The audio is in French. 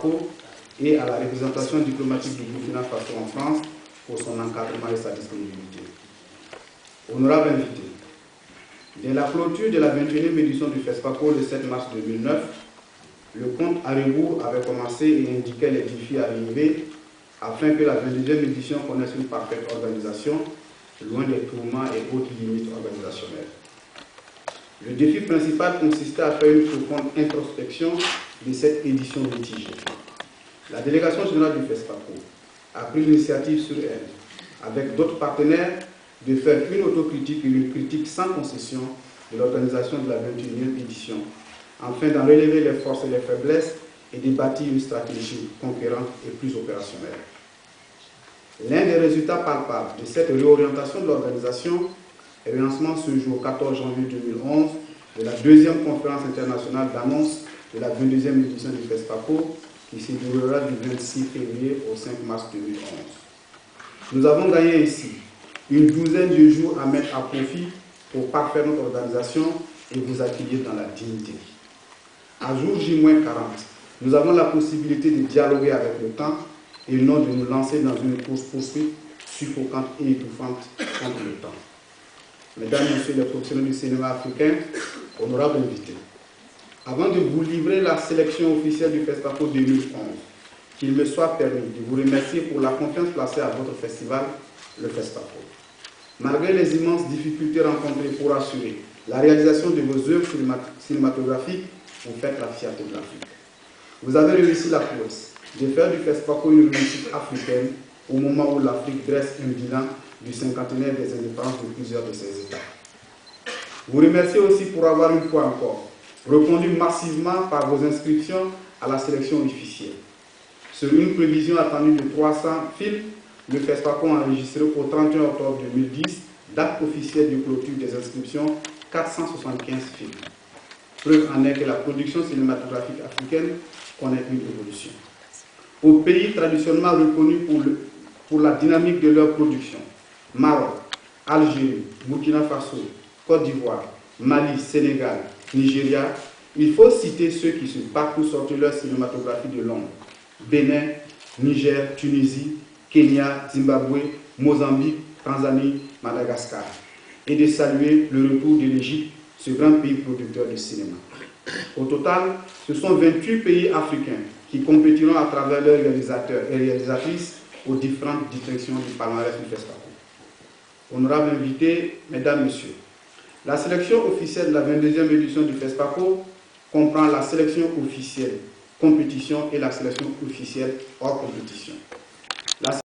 FESPACO et à la représentation diplomatique du Burkina Faso en France pour son encadrement et sa disponibilité. Honorables invités, dès la clôture de la 21e édition du FESPACO le 7 mars 2009, le compte à rebours avait commencé et indiquait les défis à relever afin que la 22e édition connaisse une parfaite organisation, loin des tourments et autres limites organisationnelles. Le défi principal consistait à faire une profonde introspection de cette édition mitigée. La délégation générale du FESPACO a pris l'initiative sur elle, avec d'autres partenaires, de faire une autocritique et une critique sans concession de l'organisation de la 21e édition, afin d'en relever les forces et les faiblesses et de bâtir une stratégie conquérante et plus opérationnelle. L'un des résultats palpables de cette réorientation de l'organisation est le lancement ce jour 14 janvier 2011 de la deuxième conférence internationale d'annonce de la 22e édition du FESPACO qui se déroulera du 26 février au 5 mars 2011. Nous avons gagné ici une douzaine de jours à mettre à profit pour parfaire notre organisation et vous accueillir dans la dignité. À jour J-40, nous avons la possibilité de dialoguer avec le temps et non de nous lancer dans une course-poursuite suffocante et étouffante contre le temps. Mesdames et Messieurs les professionnels du cinéma africain, honorables invités, avant de vous livrer la sélection officielle du FESPACO 2011, qu'il me soit permis de vous remercier pour la confiance placée à votre festival, le FESPACO. Malgré les immenses difficultés rencontrées pour assurer la réalisation de vos œuvres cinématographiques, vous faites la fierté de l'Afrique. Vous avez réussi la prouesse de faire du FESPACO une réussite africaine au moment où l'Afrique dresse un bilan du cinquantenaire des indépendances de plusieurs de ses États. Vous remerciez aussi pour avoir une fois encore répondu massivement par vos inscriptions à la sélection officielle. Sur une prévision attendue de 300 films, le FESPACO a enregistré au 31 octobre 2010, date officielle de clôture des inscriptions, 475 films. Preuve en est que la production cinématographique africaine connaît une évolution. Aux pays traditionnellement reconnus pour la dynamique de leur production, Maroc, Algérie, Burkina Faso, Côte d'Ivoire, Mali, Sénégal, Nigeria, il faut citer ceux qui se battent pour sortir leur cinématographie de l'ombre: Bénin, Niger, Tunisie, Kenya, Zimbabwe, Mozambique, Tanzanie, Madagascar, et de saluer le retour de l'Égypte, ce grand pays producteur de cinéma. Au total, ce sont 28 pays africains qui compétiront à travers leurs réalisateurs et réalisatrices aux différentes distinctions du palmarès du FESPACO. Honorables invités, Mesdames, Messieurs, la sélection officielle de la 22e édition du FESPACO comprend la sélection officielle compétition et la sélection officielle hors compétition.